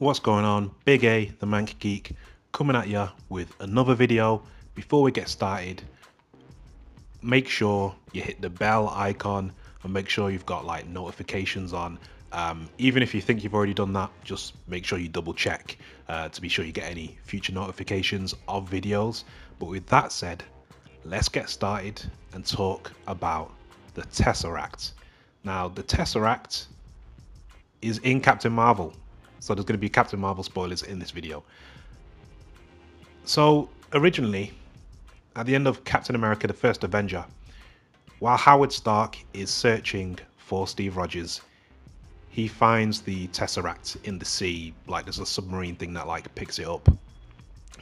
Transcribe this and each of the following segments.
What's going on? Big A, the Mank Geek, coming at you with another video. Before we get started, make sure you hit the bell icon and make sure you've got like notifications on. Even if you think you've already done that, just make sure you double check to be sure you get any future notifications of videos. But with that said, let's get started and talk about the Tesseract. Now, the Tesseract is in Captain Marvel. So there's going to be Captain Marvel spoilers in this video. So originally, at the end of Captain America, the First Avenger, while Howard Stark is searching for Steve Rogers, he finds the Tesseract in the sea. Like there's a submarine thing that like picks it up.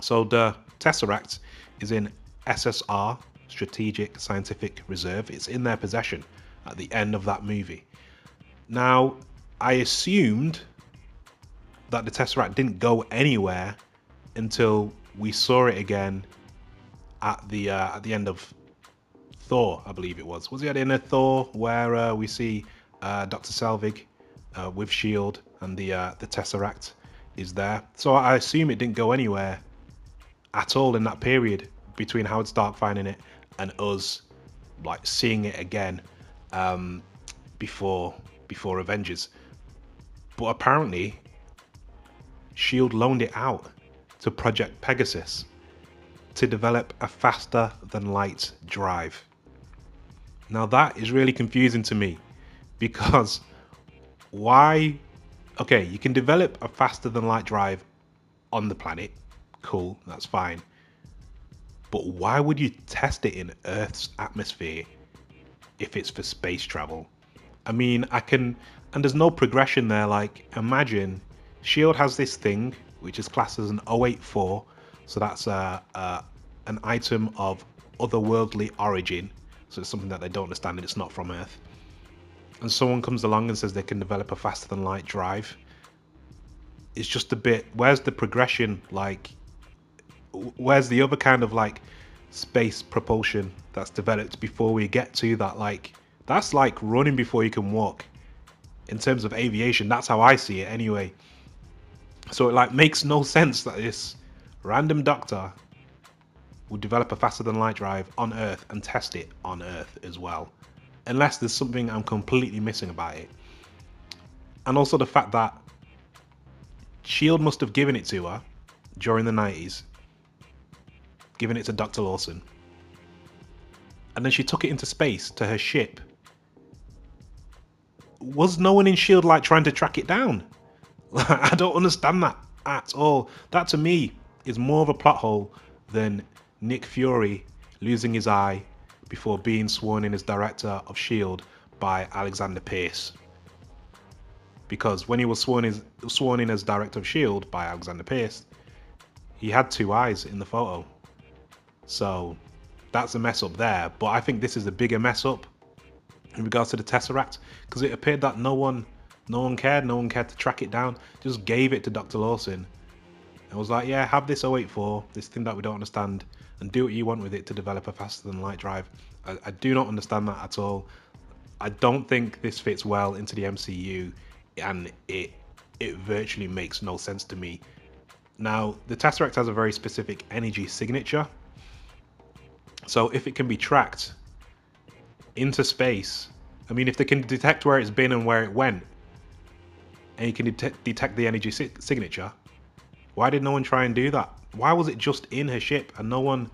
So the Tesseract is in SSR, Strategic Scientific Reserve. It's in their possession at the end of that movie. Now, I assumed that the Tesseract didn't go anywhere until we saw it again at the end of Thor, I believe it was. Was it at the end of Thor where we see Dr. Selvig with Shield and the Tesseract is there? So I assume it didn't go anywhere at all in that period between Howard Stark finding it and us like seeing it again before Avengers. But apparently Shield loaned it out to Project Pegasus to develop a faster than light drive. Now that is really confusing to me because why? Okay, you can develop a faster than light drive on the planet. Cool, that's fine. But why would you test it in Earth's atmosphere if it's for space travel? I mean, and there's no progression there. Like, imagine Shield has this thing which is classed as an 084, so that's an item of otherworldly origin, so it's something that they don't understand and it's not from Earth. And someone comes along and says they can develop a faster than light drive. It's just a bit, where's the progression? Like, where's the other kind of like space propulsion that's developed before we get to that? Like, that's like running before you can walk in terms of aviation. That's how I see it anyway. So it like makes no sense that this random doctor would develop a faster than light drive on Earth and test it on Earth as well, unless there's something I'm completely missing about it. And also the fact that Shield must have given it to her during the 90s, given it to Dr. Lawson, and then she took it into space to her ship. Was no one in Shield like trying to track it down? I don't understand that at all. That to me is more of a plot hole than Nick Fury losing his eye before being sworn in as director of S.H.I.E.L.D. by Alexander Pierce. Because when he was sworn in as director of S.H.I.E.L.D. by Alexander Pierce, he had two eyes in the photo. So that's a mess up there. But I think this is a bigger mess up in regards to the Tesseract, because it appeared that no one cared to track it down, just gave it to Dr. Lawson and was like, yeah, have this 084, this thing that we don't understand, and do what you want with it to develop a faster than light drive. I do not understand that at all. I don't think this fits well into the MCU, and it virtually makes no sense to me. Now, the Tesseract has a very specific energy signature, so if it can be tracked into space, I mean, if they can detect where it's been and where it went, and you can detect the energy signature, why did no one try and do that? Why was it just in her ship and no one?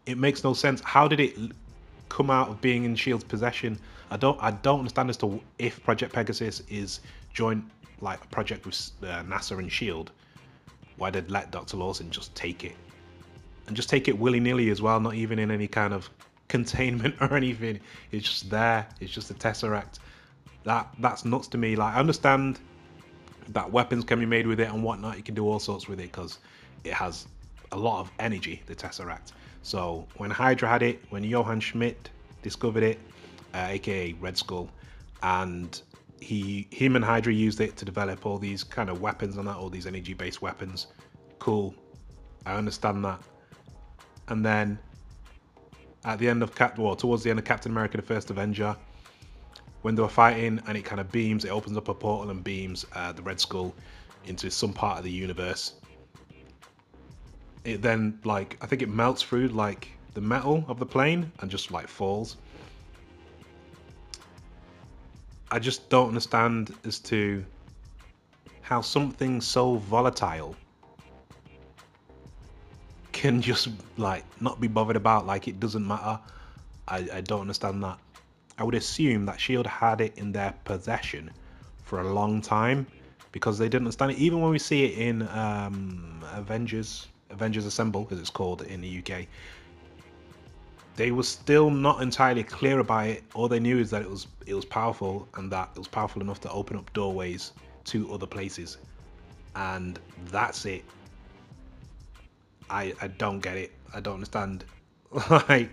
It makes no sense. How did it come out of being in Shield's possession? I don't understand as to if Project Pegasus is joint like a project with NASA and Shield. Why they'd let Dr. Lawson just take it and just take it willy-nilly as well, not even in any kind of containment or anything. It's just there. It's just a Tesseract. That's nuts to me. Like, I understand that weapons can be made with it and whatnot. You can do all sorts with it because it has a lot of energy, the Tesseract. So when Hydra had it, when Johann Schmidt discovered it, aka Red Skull, and him and Hydra used it to develop all these kind of weapons and that, all these energy-based weapons. Cool, I understand that. And then at the end of towards the end of Captain America: The First Avenger, when they were fighting and it kind of beams, it opens up a portal and beams the Red Skull into some part of the universe. It then, like, I think it melts through like the metal of the plane and just like falls. I just don't understand as to how something so volatile can just like not be bothered about, like it doesn't matter. I don't understand that. I would assume that Shield had it in their possession for a long time because they didn't understand it. Even when we see it in Avengers Assemble, as it's called in the UK, they were still not entirely clear about it. All they knew is that it was powerful, and that it was powerful enough to open up doorways to other places, and that's it. I don't get it. I don't understand. Like,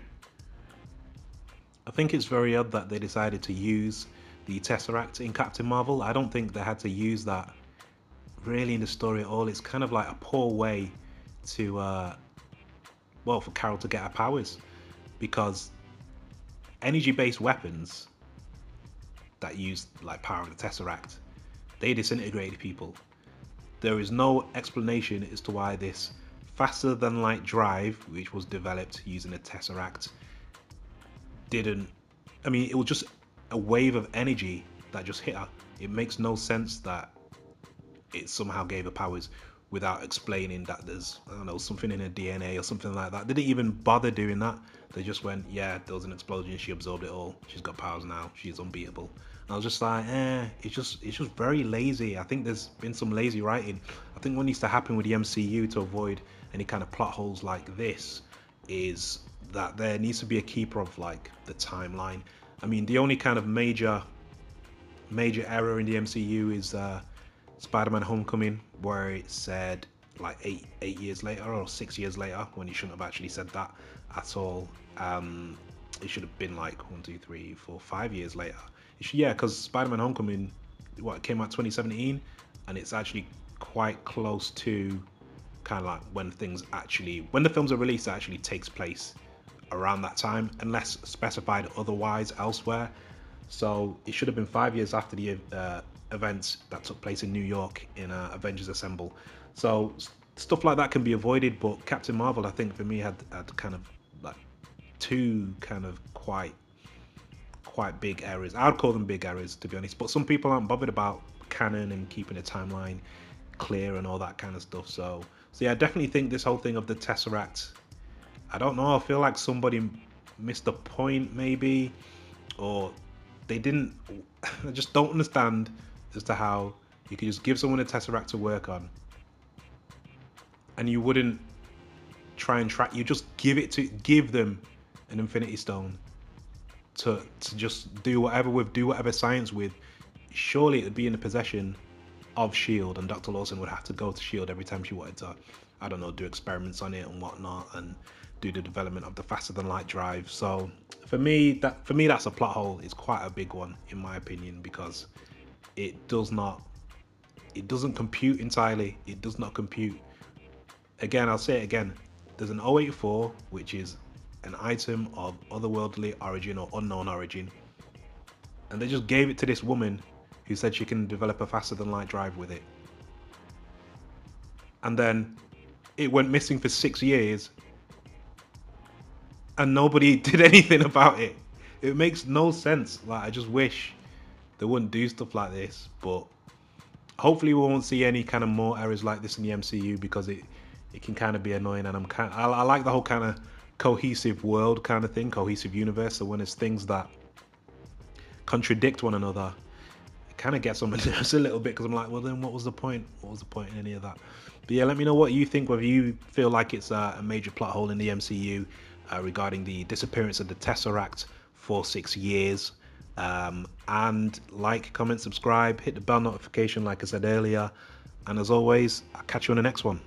I think it's very odd that they decided to use the Tesseract in Captain Marvel. I don't think they had to use that really in the story at all. It's kind of like a poor way to, well, for Carol to get her powers, because energy-based weapons that use like power of the Tesseract, they disintegrated people. There is no explanation as to why this faster than light drive, which was developed using a Tesseract, didn't. I mean, it was just a wave of energy that just hit her. It makes no sense that it somehow gave her powers without explaining that there's, I don't know, something in her DNA or something like that. They didn't even bother doing that. They just went, yeah, there was an explosion, she absorbed it all, she's got powers now, she's unbeatable. And I was just like, it's just very lazy. I think there's been some lazy writing. I think what needs to happen with the MCU to avoid any kind of plot holes like this is that there needs to be a keeper of like the timeline. I mean, the only kind of major error in the MCU is Spider-Man Homecoming, where it said like eight years later or 6 years later, when you shouldn't have actually said that at all. It should have been like 1, 2, 3, 4, 5 years later. Yeah, because Spider-Man Homecoming, what, came out 2017, and it's actually quite close to kind of like when the films are released, it actually takes place around that time, unless specified otherwise elsewhere. So it should have been 5 years after the events that took place in New York in Avengers Assemble. So stuff like that can be avoided, but Captain Marvel, I think for me, had kind of like two kind of quite big errors. I'd call them big errors, to be honest. But some people aren't bothered about canon and keeping a timeline clear and all that kind of stuff. So yeah, I definitely think this whole thing of the Tesseract, I don't know, I feel like somebody missed the point maybe, or they didn't. I just don't understand as to how you could just give someone a Tesseract to work on and you wouldn't try and track, you just give them an Infinity Stone to just do whatever science with. Surely it would be in the possession of Shield, and Dr. Lawson would have to go to Shield every time she wanted to, I don't know, do experiments on it and whatnot, and do the development of the faster than light drive. So for me, that's a plot hole. It's quite a big one in my opinion, because it doesn't compute entirely. It does not compute. Again, I'll say it again. There's an 084, which is an item of otherworldly origin or unknown origin, and they just gave it to this woman who said she can develop a faster than light drive with it. And then it went missing for 6 years and nobody did anything about it. It makes no sense. Like, I just wish they wouldn't do stuff like this, but hopefully we won't see any kind of more errors like this in the MCU, because it can kind of be annoying. And I like the whole kind of cohesive world kind of thing, cohesive universe. So when there's things that contradict one another, it kind of gets on my nerves a little bit, because I'm like, well, then what was the point? What was the point in any of that? But yeah, let me know what you think, whether you feel like it's a major plot hole in the MCU regarding the disappearance of the Tesseract for 6 years. And like, comment, subscribe, hit the bell notification like I said earlier. And as always, I'll catch you on the next one.